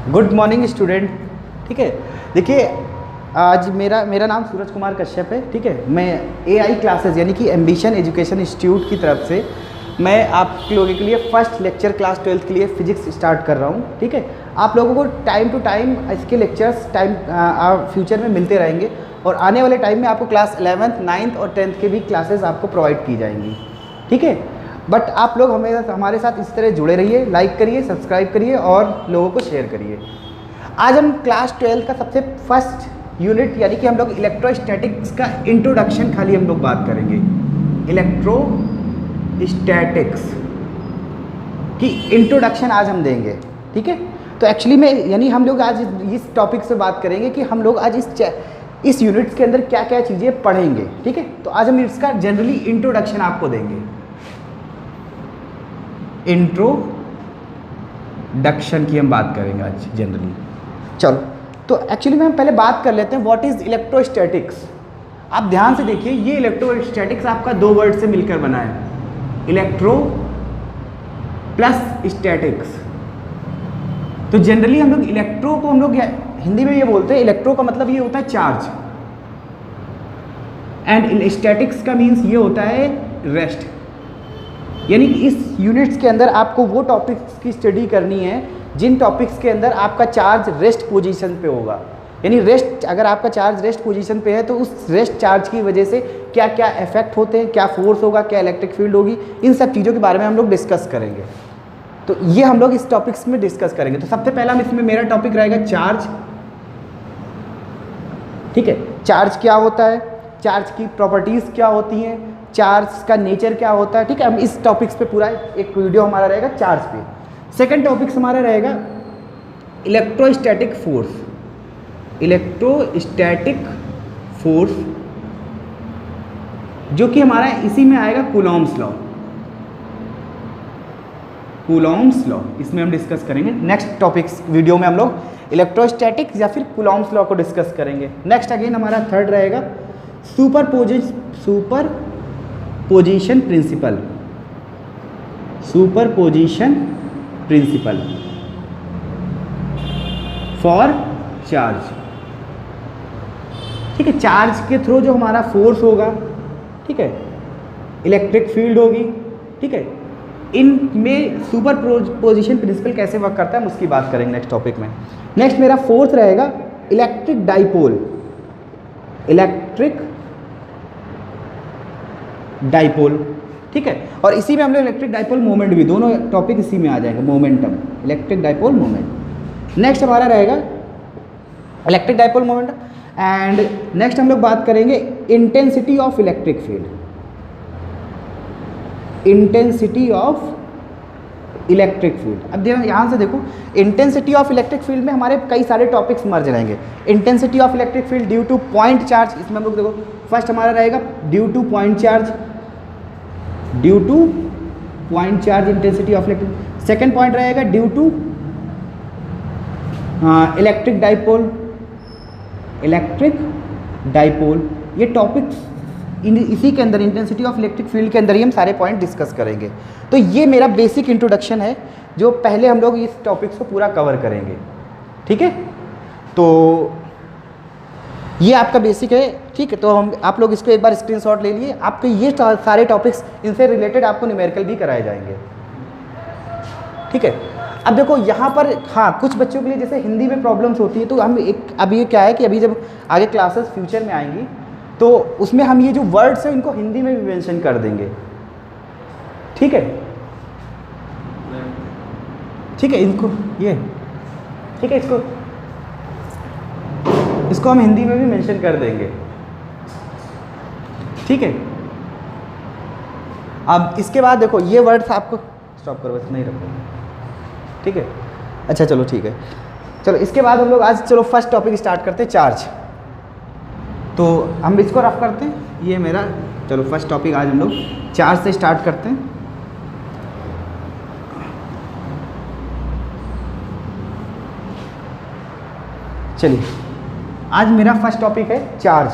Good morning student. ठीक है, देखिए आज मेरा नाम सूरज कुमार कश्यप है। ठीक है, मैं एआई क्लासेस यानी कि एम्बिशन एजुकेशन इंस्टीट्यूट की तरफ से मैं आप लोगों के लिए फर्स्ट लेक्चर क्लास 12th के लिए फिजिक्स स्टार्ट कर रहा हूँ। ठीक है, आप लोगों को टाइम टू टाइम इसके लेक्चर्स फ्यूचर में मिलते रहेंगे और आने वाले टाइम में आपको क्लास 11th 9th और 10th के भी क्लासेस आपको प्रोवाइड की जाएंगी। ठीक है, बट आप लोग हमारे साथ इस तरह जुड़े रहिए, लाइक करिए, सब्सक्राइब करिए और लोगों को शेयर करिए। आज हम क्लास 12 का सबसे फर्स्ट यूनिट यानी कि हम लोग इलेक्ट्रोस्टैटिक्स का इंट्रोडक्शन खाली हम लोग बात करेंगे। इलेक्ट्रोस्टैटिक्स की इंट्रोडक्शन आज हम देंगे। ठीक है, तो एक्चुअली में यानी हम लोग आज इस टॉपिक से बात करेंगे कि हम लोग आज इस यूनिट्स के अंदर क्या क्या चीज़ें पढ़ेंगे। ठीक है, तो आज हम इसका जनरली इंट्रोडक्शन आपको देंगे। इंट्रोडक्शन की हम बात करेंगे आज जनरली। चलो, तो एक्चुअली में हम पहले बात कर लेते हैं व्हाट इज़ इलेक्ट्रोस्टैटिक्स। आप ध्यान से देखिए, ये इलेक्ट्रोस्टैटिक्स आपका दो वर्ड से मिलकर बना है, इलेक्ट्रो प्लस स्टैटिक्स। तो जनरली हम लोग इलेक्ट्रो को हम लोग हिंदी में ये बोलते हैं, इलेक्ट्रो का मतलब ये होता है चार्ज एंड स्टैटिक्स का मीन्स ये होता है रेस्ट। यानी कि इस यूनिट्स के अंदर आपको वो टॉपिक्स की स्टडी करनी है जिन टॉपिक्स के अंदर आपका चार्ज रेस्ट पोजीशन पे होगा। यानी रेस्ट, अगर आपका चार्ज रेस्ट पोजीशन पे है तो उस रेस्ट चार्ज की वजह से क्या क्या इफेक्ट होते हैं, क्या फोर्स होगा, क्या इलेक्ट्रिक फील्ड होगी, इन सब चीज़ों के बारे में हम लोग डिस्कस करेंगे। तो ये हम लोग इस टॉपिक्स में डिस्कस करेंगे। तो सबसे पहला इसमें मेरा टॉपिक रहेगा चार्ज। ठीक है, चार्ज क्या होता है, चार्ज की प्रॉपर्टीज़ क्या होती हैं, चार्ज का नेचर क्या होता है। ठीक है, हम इस टॉपिक्स पे पूरा एक वीडियो हमारा रहेगा चार्ज पे। सेकंड टॉपिक्स हमारा रहेगा इलेक्ट्रोस्टैटिक फोर्स। इलेक्ट्रोस्टैटिक फोर्स जो कि हमारा इसी में आएगा कूलॉम्स लॉ। कूलॉम्स लॉ इसमें हम डिस्कस करेंगे। नेक्स्ट टॉपिक्स वीडियो में हम लोग इलेक्ट्रोस्टैटिक्स या फिर कूलॉम्स लॉ को डिस्कस करेंगे। नेक्स्ट अगेन हमारा थर्ड रहेगा superposition principle. Superposition principle for charge. ठीक है, चार्ज के थ्रू जो हमारा फोर्स होगा, ठीक है, इलेक्ट्रिक फील्ड होगी, ठीक है, इनमें सुपरपोजिशन प्रिंसिपल कैसे वर्क करता है हम उसकी बात करेंगे नेक्स्ट टॉपिक में। नेक्स्ट मेरा फोर्थ रहेगा इलेक्ट्रिक डाइपोल। इलेक्ट्रिक डाइपोल, ठीक है, और इसी में हम लोग इलेक्ट्रिक डाइपोल मोमेंट भी, दोनों टॉपिक इसी में आ जाएंगे। Momentum, electric dipole moment. Next हमारा रहेगा electric dipole moment and next हम लोग बात करेंगे intensity of electric field. Intensity of electric field. अब यहाँ से देखो, इंटेंसिटी ऑफ इलेक्ट्रिक फील्ड में हमारे कई सारे टॉपिक्स मर्ज रहेंगे। Intensity of electric field due to point charge, इसमें हम लोग देखो फर्स्ट हमारा रहेगा due to point charge. Due to point charge intensity of electric. Second point रहेगा due to electric dipole. Electric dipole, ये टॉपिक्स इसी के अंदर इंटेंसिटी ऑफ इलेक्ट्रिक फील्ड के अंदर ही हम सारे पॉइंट डिस्कस करेंगे। तो ये मेरा बेसिक इंट्रोडक्शन है जो पहले हम लोग इस टॉपिक्स को पूरा कवर करेंगे। ठीक है, तो ये आपका बेसिक है। ठीक है, तो हम आप लोग इसको एक बार स्क्रीनशॉट ले लिए। आपके ये सारे टॉपिक्स, इनसे रिलेटेड आपको न्यूमेरिकल भी कराए जाएंगे। ठीक है, अब देखो यहाँ पर, हाँ, कुछ बच्चों के लिए जैसे हिंदी में प्रॉब्लम्स होती है, तो हम अभी ये क्या है कि अभी जब आगे क्लासेस फ्यूचर में आएंगी तो उसमें हम ये जो वर्ड्स हैं इनको हिंदी में भी मेंशन कर देंगे। ठीक है, ठीक है, इनको ये, ठीक है, इसको हम हिंदी में भी मेंशन कर देंगे। ठीक है, अब इसके बाद देखो ये वर्ड्स आपको स्टॉप करो, बस नहीं रखो। ठीक है, अच्छा चलो ठीक है, चलो इसके बाद हम लोग आज चलो फर्स्ट टॉपिक स्टार्ट करते हैं, चार्ज। तो हम इसको रफ करते हैं, ये मेरा, चलो फर्स्ट टॉपिक आज हम लोग चार्ज से स्टार्ट करते हैं। चलिए, आज मेरा फर्स्ट टॉपिक है चार्ज,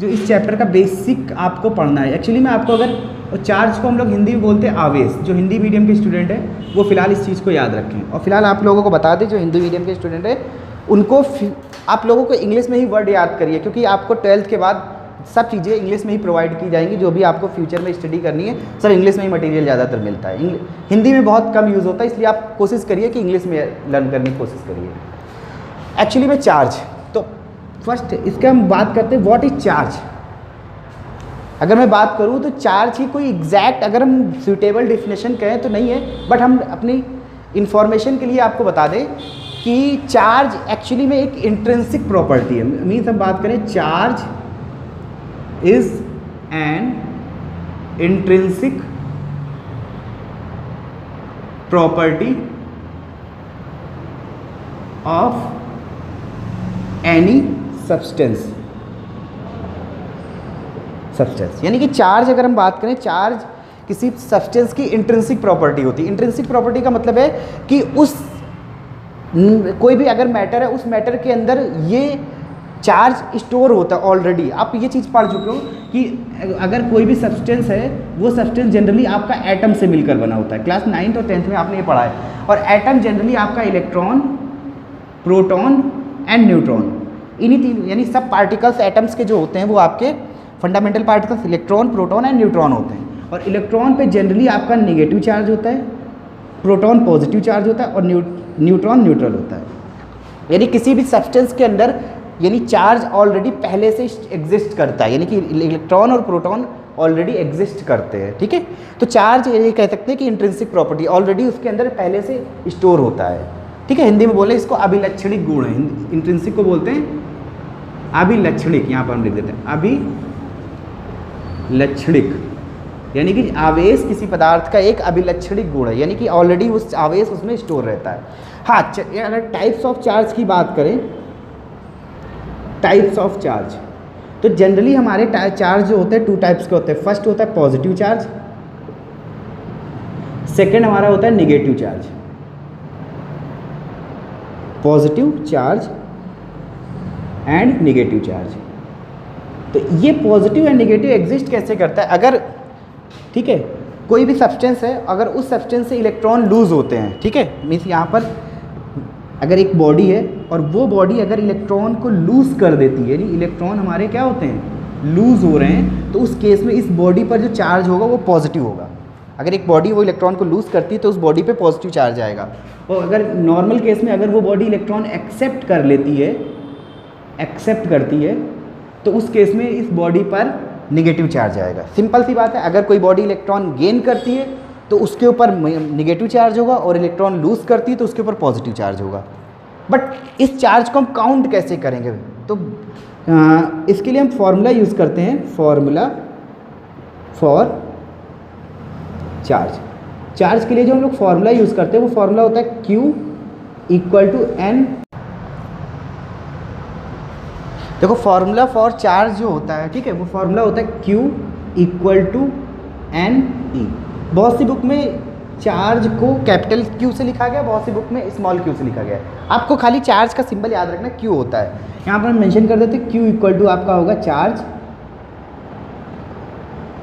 जो इस चैप्टर का बेसिक आपको पढ़ना है। एक्चुअली में आपको अगर और चार्ज को हम लोग हिंदी में बोलते हैं आवेश। जो हिंदी मीडियम के स्टूडेंट हैं वो फिलहाल इस चीज़ को याद रखें। और फिलहाल आप लोगों को बता दें, जो हिंदी मीडियम के स्टूडेंट हैं उनको आप लोगों को इंग्लिश में ही वर्ड याद करिए, क्योंकि आपको 12th के बाद सब चीज़ें इंग्लिश में ही प्रोवाइड की जाएंगी। जो भी आपको फ्यूचर में स्टडी करनी है सब इंग्लिश में ही मटेरियल ज़्यादातर मिलता है। हिंदी में बहुत कम यूज़ होता है, इसलिए आप कोशिश करिए कि इंग्लिश में लर्न करने की कोशिश करिए। एक्चुअली में चार्ज, तो फर्स्ट इसका हम बात करते हैं व्हाट इज चार्ज। अगर मैं बात करूँ तो चार्ज की कोई एग्जैक्ट अगर हम सूटेबल डेफिनेशन कहें तो नहीं है, बट हम अपनी इंफॉर्मेशन के लिए आपको बता दें कि चार्ज एक्चुअली में एक इंट्रिंसिक प्रॉपर्टी है। मीन्स हम बात करें charge is an intrinsic property of any substance. यानी कि चार्ज अगर हम बात करें, चार्ज किसी सब्सटेंस की इंट्रिंसिक प्रॉपर्टी होती है। इंट्रिंसिक प्रॉपर्टी का मतलब है कि उस कोई भी अगर मैटर है उस मैटर के अंदर ये चार्ज स्टोर होता है ऑलरेडी। आप ये चीज़ पढ़ चुके हो कि अगर कोई भी सब्सटेंस है वो सब्सटेंस जनरली आपका एटम से मिलकर बना होता है। क्लास 9th और 10th में आपने ये पढ़ा है। और एटम जनरली आपका इलेक्ट्रॉन, प्रोटॉन एंड न्यूट्रॉन, इन्हीं तीन यानी सब पार्टिकल्स एटम्स के जो होते हैं वो आपके fundamental particles electron, proton and neutron होते हैं। और इलेक्ट्रॉन पे जनरली आपका नेगेटिव चार्ज होता है, प्रोटॉन पॉजिटिव चार्ज होता है और न्यूट्रॉन न्यूट्रल होता है। यानी किसी भी सब्सटेंस के अंदर यानी चार्ज ऑलरेडी पहले से एग्जिस्ट करता है, यानी कि इलेक्ट्रॉन और प्रोटॉन ऑलरेडी एग्जिस्ट करते हैं। ठीक है, तो चार्ज ये कह सकते हैं कि इंट्रिंसिक प्रॉपर्टी ऑलरेडी उसके अंदर पहले से स्टोर होता है। ठीक है, हिंदी में बोले इसको अभिलक्षणिक गुण है। इंट्रिंसिक को बोलते हैं अभिलक्षणिक, यहाँ पर हम लिख देते हैं अभिलक्षणिक, यानी कि आवेश किसी पदार्थ का एक अभिलक्षणिक गुण है, यानी कि ऑलरेडी उस आवेश उसमें स्टोर रहता है। हाँ, अगर टाइप्स ऑफ चार्ज की बात करें, टाइप्स ऑफ चार्ज, तो जनरली हमारे चार्ज जो होते हैं 2 टाइप्स के होते हैं। फर्स्ट होता है पॉजिटिव चार्ज, सेकंड हमारा होता है negative charge. Positive charge and negative charge. तो ये पॉजिटिव एंड नेगेटिव एग्जिस्ट कैसे करता है? अगर ठीक है कोई भी सब्सटेंस है, अगर उस सब्सटेंस से इलेक्ट्रॉन लूज होते हैं, ठीक है, मीन्स यहाँ पर अगर एक बॉडी है और वो बॉडी अगर इलेक्ट्रॉन को लूज कर देती है, यानी इलेक्ट्रॉन हमारे क्या होते हैं लूज हो रहे हैं, तो उस केस में इस बॉडी पर जो चार्ज होगा वो पॉजिटिव होगा। अगर एक बॉडी वो इलेक्ट्रॉन को लूज करती है तो उस बॉडी पे पॉजिटिव चार्ज आएगा। और अगर नॉर्मल केस में अगर वो बॉडी इलेक्ट्रॉन एक्सेप्ट कर लेती है, एक्सेप्ट करती है, तो उस केस में इस बॉडी पर नेगेटिव चार्ज आएगा। सिंपल सी बात है, अगर कोई बॉडी इलेक्ट्रॉन गेन करती है तो उसके ऊपर नेगेटिव चार्ज होगा, और इलेक्ट्रॉन लूज करती है तो उसके ऊपर पॉजिटिव चार्ज होगा। बट इस चार्ज को हम काउंट कैसे करेंगे? तो इसके लिए हम फॉर्मूला यूज़ करते हैं, फॉर्मूला फॉर चार्ज। चार्ज के लिए जो हम लोग फॉर्मूला यूज़ करते हैं वो फॉर्मूला होता है Q = N। देखो फॉर्मूला फॉर चार्ज जो होता है, ठीक है, वो फॉर्मूला होता है Q = NE। बहुत सी बुक में चार्ज को कैपिटल Q से लिखा गया, बहुत सी बुक में स्मॉल q से लिखा गया है। आपको खाली चार्ज का सिंबल याद रखना, Q होता है। यहाँ पर हम मेंशन कर देते हैं Q = आपका होगा चार्ज,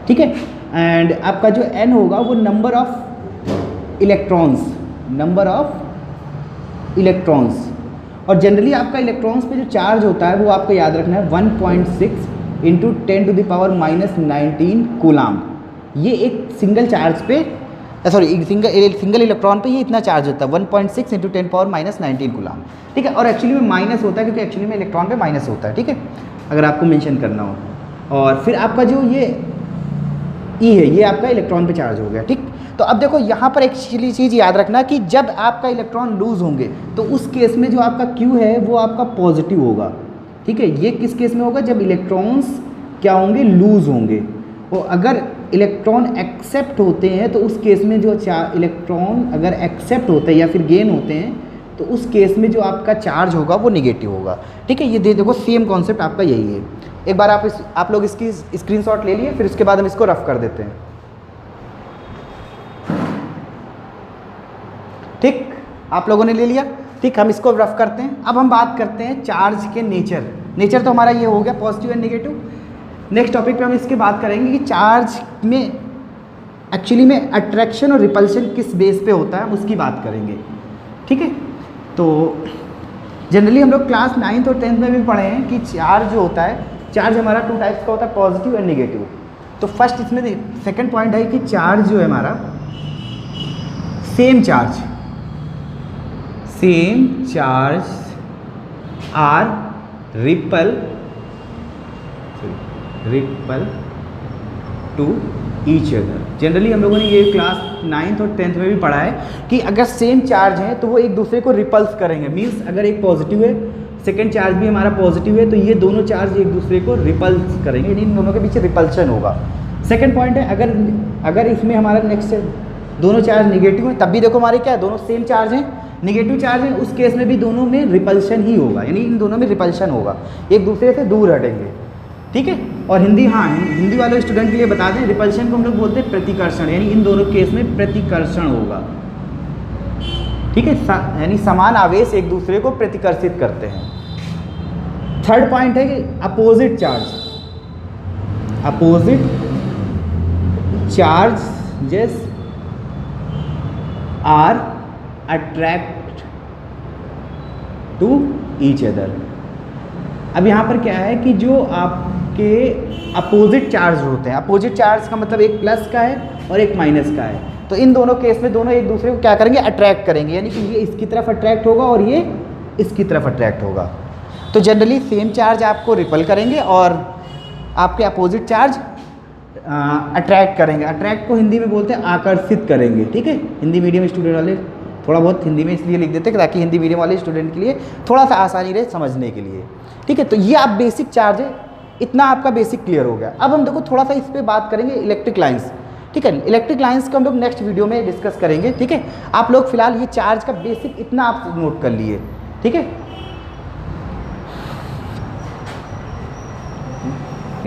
ठीक है, एंड आपका जो N होगा वो number of electrons, number of electrons. और जनरली आपका इलेक्ट्रॉन्स पे जो चार्ज होता है वो आपको याद रखना है 1.6 × 10⁻⁹ कूलाम। ये एक सिंगल चार्ज पे सिंगल इलेक्ट्रॉन पे ये इतना चार्ज होता है 1.6 × 10⁻⁹ कूलाम। ठीक है, और एक्चुअली में माइनस होता है क्योंकि एक्चुअली में इलेक्ट्रॉन पे माइनस होता है। ठीक है, अगर आपको मेंशन करना हो। और फिर आपका जो ये E है, ये आपका इलेक्ट्रॉन पे चार्ज हो गया। ठीक, तो अब देखो यहाँ पर एक चीज़ याद रखना कि जब आपका इलेक्ट्रॉन लूज होंगे तो उस केस में जो आपका Q है वो आपका पॉजिटिव होगा। ठीक है, ये किस केस में होगा? जब इलेक्ट्रॉन्स क्या होंगे? लूज होंगे। और अगर इलेक्ट्रॉन एक्सेप्ट होते हैं तो उस केस में जो इलेक्ट्रॉन अगर एक्सेप्ट होते हैं या फिर गेन होते हैं तो उस केस में जो आपका चार्ज होगा वो निगेटिव होगा। ठीक है, ये देखो सेम कॉन्सेप्ट आपका यही है। एक बार आप लोग इसकी स्क्रीनशॉट ले लिए, फिर उसके बाद हम इसको रफ कर देते हैं। ठीक, आप लोगों ने ले लिया। ठीक, हम इसको रफ करते हैं। अब हम बात करते हैं चार्ज के नेचर तो हमारा ये हो गया positive and negative. Next topic पे हम इसके बात करेंगे कि चार्ज में एक्चुअली में अट्रैक्शन और रिपल्शन किस बेस पे होता है उसकी बात करेंगे, ठीक है। तो जनरली हम लोग क्लास 9th और 10th में भी पढ़े हैं कि चार्ज जो होता है, चार्ज हमारा 2 टाइप्स का होता है, पॉजिटिव एंड नेगेटिव। तो फर्स्ट इसमें सेकंड पॉइंट है कि चार्ज जो है हमारा same charge are repel to each other. Generally हम लोगों ने ये क्लास 9th और 10th में भी पढ़ा है कि अगर सेम चार्ज हैं तो वो एक दूसरे को रिपल्स करेंगे। मीन्स अगर एक पॉजिटिव है, सेकेंड चार्ज भी हमारा पॉजिटिव है, तो ये दोनों चार्ज एक दूसरे को रिपल्स करेंगे, इन दोनों के पीछे रिपल्शन होगा। सेकेंड पॉइंट है अगर इसमें हमारा नेक्स्ट दोनों चार्ज निगेटिव है, तब भी देखो हमारे क्या है, दोनों सेम चार्ज हैं, निगेटिव चार्ज है, उस केस में भी दोनों में रिपल्शन ही होगा, यानी इन दोनों में रिपल्शन होगा, एक दूसरे से दूर हटेंगे, ठीक है। और हिंदी वाले स्टूडेंट के लिए बता दें, रिपल्शन को हम लोग बोलते हैं प्रतिकर्षण, यानी इन दोनों केस में प्रतिकर्षण होगा, ठीक है, यानी समान आवेश एक दूसरे को प्रतिकर्षित करते हैं। थर्ड पॉइंट है कि opposite charges are attract to each other. अब यहाँ पर क्या है कि जो आपके अपोजिट चार्ज होते हैं, अपोजिट चार्ज का मतलब एक प्लस का है और एक माइनस का है, तो इन दोनों केस में दोनों एक दूसरे को क्या करेंगे, अट्रैक्ट करेंगे, यानी कि ये इसकी तरफ अट्रैक्ट होगा और ये इसकी तरफ अट्रैक्ट होगा। तो जनरली सेम चार्ज आपको रिपल करेंगे और आपके अपोजिट चार्ज अट्रैक्ट करेंगे। अट्रैक्ट को हिंदी में बोलते हैं आकर्षित करेंगे, ठीक है। हिंदी मीडियम स्टूडेंट वाले थोड़ा बहुत हिंदी में इसलिए लिख देते हैं ताकि हिंदी मीडियम वाले स्टूडेंट के लिए थोड़ा सा आसानी रहे समझने के लिए, ठीक है। तो ये आप बेसिक चार्ज है, इतना आपका बेसिक क्लियर हो गया। अब हम देखो थोड़ा सा इस पर बात करेंगे इलेक्ट्रिक लाइंस, ठीक है। इलेक्ट्रिक लाइंस को हम लोग नेक्स्ट वीडियो में डिस्कस करेंगे, ठीक है। आप लोग फिलहाल ये चार्ज का बेसिक इतना आप नोट कर लिए, ठीक है।